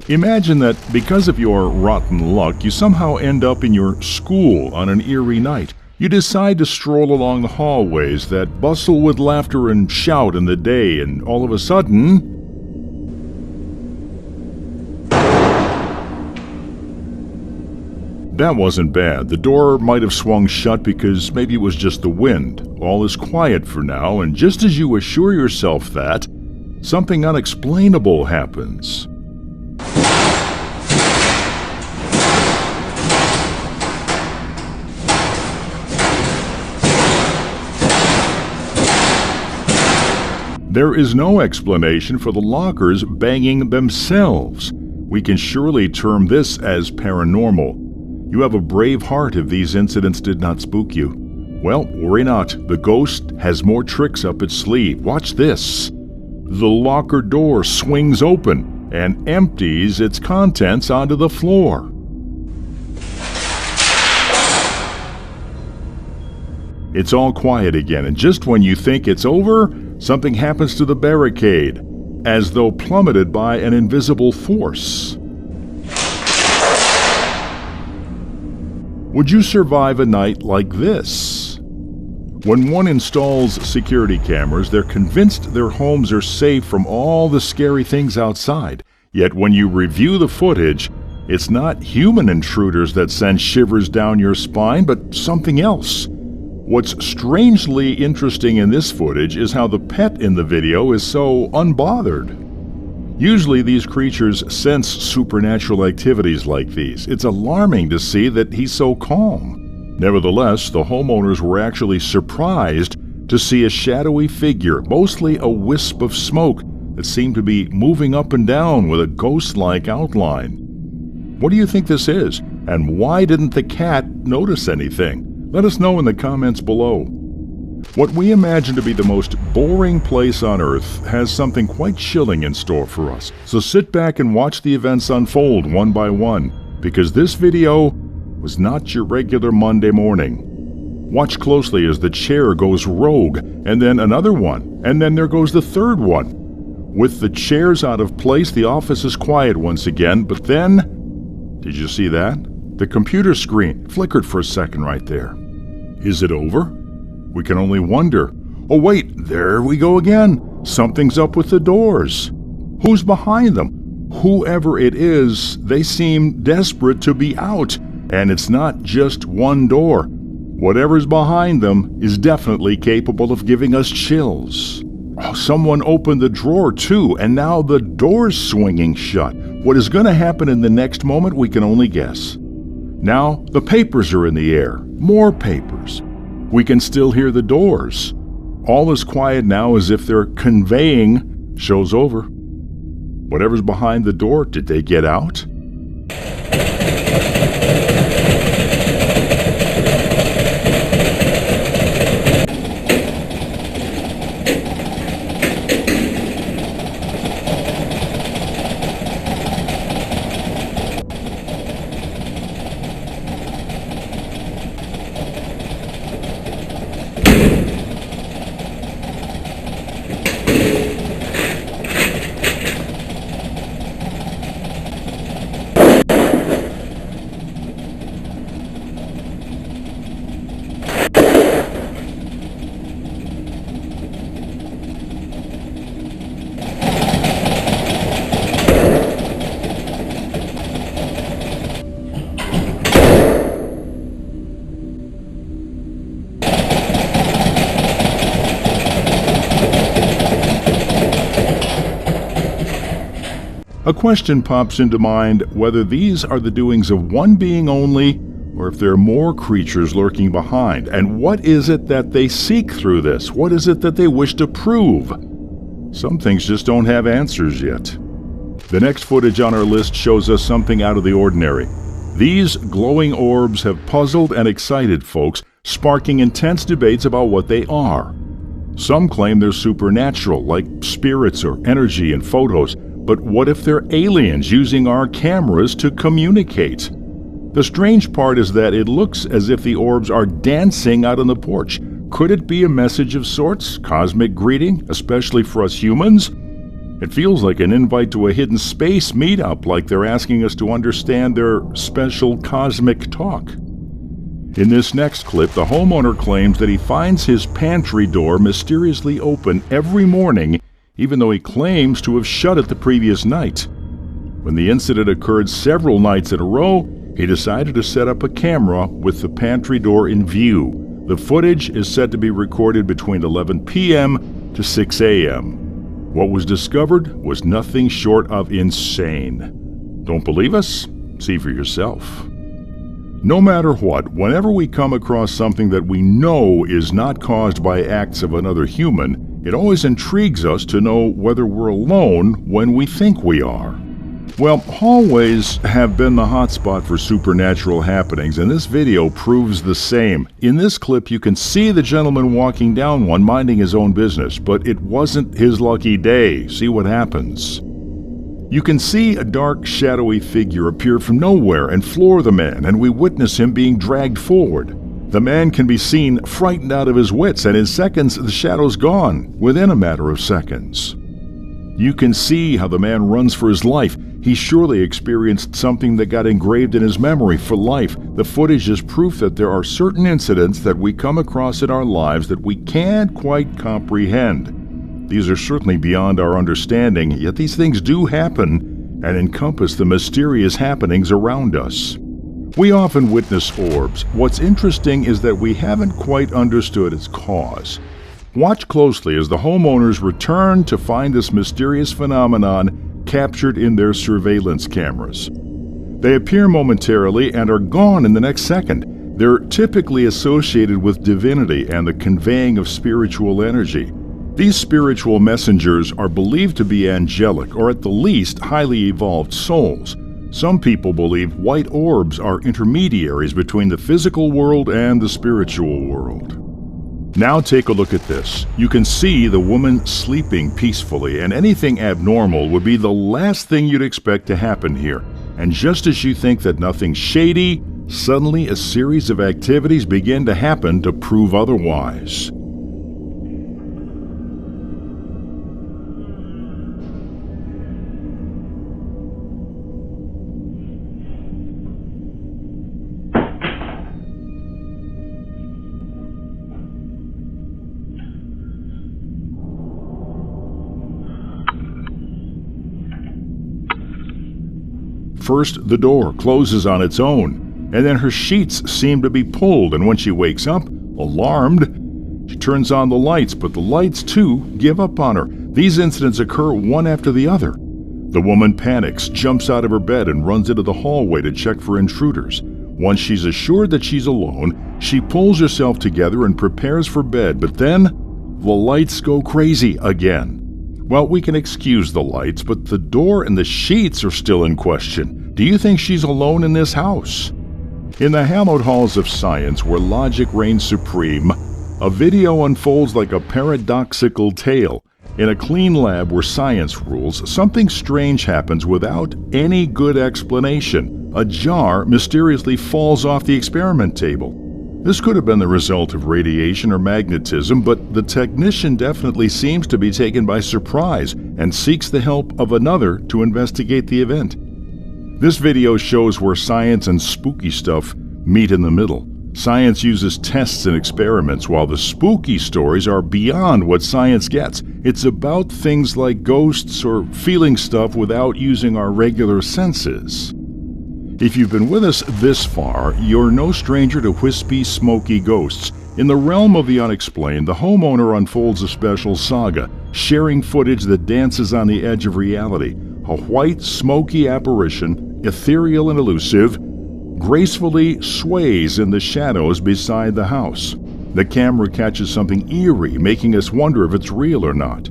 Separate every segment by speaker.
Speaker 1: Imagine that because of your rotten luck, you somehow end up in your school on an eerie night. You decide to stroll along the hallways that bustle with laughter and shout in the day, and all of a sudden, that wasn't bad. The door might have swung shut because maybe it was just the wind. All is quiet for now, and just as you assure yourself that, something unexplainable happens. There is no explanation for the lockers banging themselves. We can surely term this as paranormal. You have a brave heart if these incidents did not spook you. Well, worry not. The ghost has more tricks up its sleeve. Watch this. The locker door swings open and empties its contents onto the floor. It's all quiet again, and just when you think it's over, something happens to the barricade, as though plummeted by an invisible force. Would you survive a night like this? When one installs security cameras, they're convinced their homes are safe from all the scary things outside. Yet when you review the footage, it's not human intruders that send shivers down your spine, but something else. What's strangely interesting in this footage is how the pet in the video is so unbothered. Usually these creatures sense supernatural activities like these. It's alarming to see that he's so calm. Nevertheless, the homeowners were actually surprised to see a shadowy figure, mostly a wisp of smoke, that seemed to be moving up and down with a ghost-like outline. What do you think this is? And why didn't the cat notice anything? Let us know in the comments below. What we imagine to be the most boring place on Earth has something quite chilling in store for us. So sit back and watch the events unfold one by one, because this video was not your regular Monday morning. Watch closely as the chair goes rogue, and then another one, and then there goes the third one. With the chairs out of place, the office is quiet once again, but then, did you see that? The computer screen flickered for a second right there. Is it over? We can only wonder. Oh wait, there we go again. Something's up with the doors. Who's behind them? Whoever it is, they seem desperate to be out. And it's not just one door. Whatever's behind them is definitely capable of giving us chills. Oh, someone opened the drawer too, and now the door's swinging shut. What is going to happen in the next moment, we can only guess. Now, the papers are in the air. More papers. We can still hear the doors. All is quiet now as if they're conveying, show's over. Whatever's behind the door, did they get out? A question pops into mind whether these are the doings of one being only, or if there are more creatures lurking behind. And what is it that they seek through this? What is it that they wish to prove? Some things just don't have answers yet. The next footage on our list shows us something out of the ordinary. These glowing orbs have puzzled and excited folks, sparking intense debates about what they are. Some claim they're supernatural, like spirits or energy in photos. But what if they're aliens using our cameras to communicate? The strange part is that it looks as if the orbs are dancing out on the porch. Could it be a message of sorts? Cosmic greeting, especially for us humans? It feels like an invite to a hidden space meetup, like they're asking us to understand their special cosmic talk. In this next clip, the homeowner claims that he finds his pantry door mysteriously open every morning, even though he claims to have shut it the previous night. When the incident occurred several nights in a row, he decided to set up a camera with the pantry door in view. The footage is said to be recorded between 11 p.m. to 6 a.m. What was discovered was nothing short of insane. Don't believe us? See for yourself. No matter what, whenever we come across something that we know is not caused by acts of another human, it always intrigues us to know whether we're alone when we think we are. Well, hallways have been the hotspot for supernatural happenings, and this video proves the same. In this clip, you can see the gentleman walking down one minding his own business, but it wasn't his lucky day. See what happens. You can see a dark, shadowy figure appear from nowhere and floor the man, and we witness him being dragged forward. The man can be seen frightened out of his wits, and in seconds the shadow's gone, within a matter of seconds. You can see how the man runs for his life. He surely experienced something that got engraved in his memory for life. The footage is proof that there are certain incidents that we come across in our lives that we can't quite comprehend. These are certainly beyond our understanding, yet these things do happen and encompass the mysterious happenings around us. We often witness orbs. What's interesting is that we haven't quite understood its cause. Watch closely as the homeowners return to find this mysterious phenomenon captured in their surveillance cameras. They appear momentarily and are gone in the next second. They're typically associated with divinity and the conveying of spiritual energy. These spiritual messengers are believed to be angelic, or at the least highly evolved souls. Some people believe white orbs are intermediaries between the physical world and the spiritual world. Now take a look at this. You can see the woman sleeping peacefully, and anything abnormal would be the last thing you'd expect to happen here. And just as you think that nothing's shady, suddenly a series of activities begin to happen to prove otherwise. First, the door closes on its own, and then her sheets seem to be pulled, and when she wakes up, alarmed, she turns on the lights, but the lights, too, give up on her. These incidents occur one after the other. The woman panics, jumps out of her bed, and runs into the hallway to check for intruders. Once she's assured that she's alone, she pulls herself together and prepares for bed, but then the lights go crazy again. Well, we can excuse the lights, but the door and the sheets are still in question. Do you think she's alone in this house? In the hallowed halls of science, where logic reigns supreme, a video unfolds like a paradoxical tale. In a clean lab where science rules, something strange happens without any good explanation. A jar mysteriously falls off the experiment table. This could have been the result of radiation or magnetism, but the technician definitely seems to be taken by surprise and seeks the help of another to investigate the event. This video shows where science and spooky stuff meet in the middle. Science uses tests and experiments, while the spooky stories are beyond what science gets. It's about things like ghosts or feeling stuff without using our regular senses. If you've been with us this far, you're no stranger to wispy, smoky ghosts. In the realm of the unexplained, the homeowner unfolds a special saga, sharing footage that dances on the edge of reality. A white, smoky apparition, ethereal and elusive, gracefully sways in the shadows beside the house. The camera catches something eerie, making us wonder if it's real or not.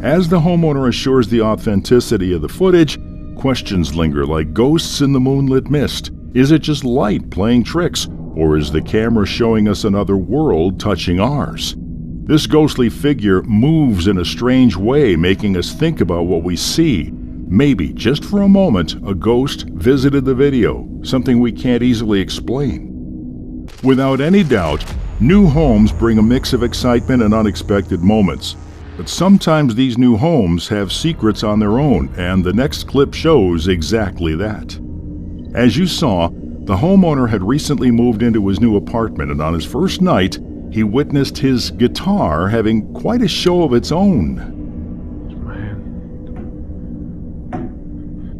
Speaker 1: As the homeowner assures the authenticity of the footage, questions linger like ghosts in the moonlit mist. Is it just light playing tricks, or is the camera showing us another world touching ours? This ghostly figure moves in a strange way, making us think about what we see. Maybe, just for a moment, a ghost visited the video, something we can't easily explain. Without any doubt, new homes bring a mix of excitement and unexpected moments. But sometimes these new homes have secrets on their own, and the next clip shows exactly that. As you saw, the homeowner had recently moved into his new apartment, and on his first night, he witnessed his guitar having quite a show of its own.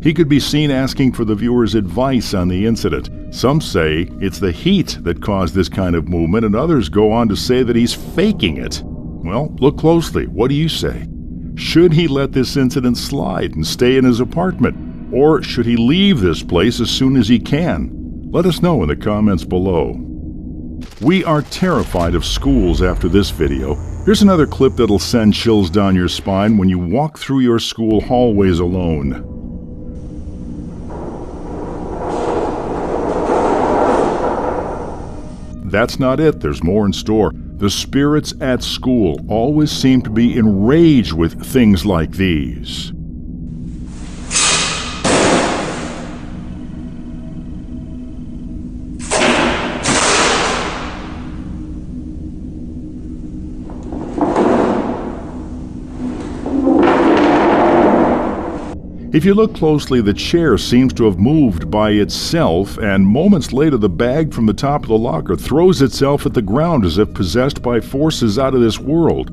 Speaker 1: He could be seen asking for the viewer's advice on the incident. Some say it's the heat that caused this kind of movement, and others go on to say that he's faking it. Well, look closely. What do you say? Should he let this incident slide and stay in his apartment? Or should he leave this place as soon as he can? Let us know in the comments below. We are terrified of schools after this video. Here's another clip that'll send chills down your spine when you walk through your school hallways alone. That's not it. There's more in store. The spirits at school always seem to be enraged with things like these. If you look closely, the chair seems to have moved by itself, and moments later the bag from the top of the locker throws itself at the ground as if possessed by forces out of this world.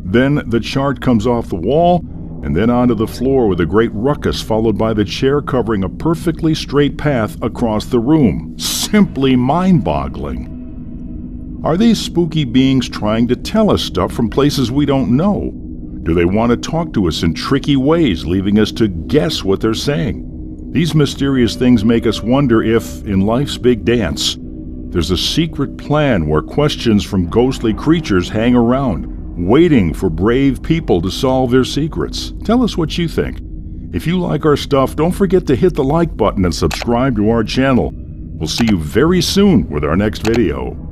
Speaker 1: Then the chart comes off the wall, and then onto the floor with a great ruckus, followed by the chair covering a perfectly straight path across the room. Simply mind-boggling. Are these spooky beings trying to tell us stuff from places we don't know? Do they want to talk to us in tricky ways, leaving us to guess what they're saying? These mysterious things make us wonder if, in life's big dance, there's a secret plan where questions from ghostly creatures hang around, waiting for brave people to solve their secrets. Tell us what you think. If you like our stuff, don't forget to hit the like button and subscribe to our channel. We'll see you very soon with our next video.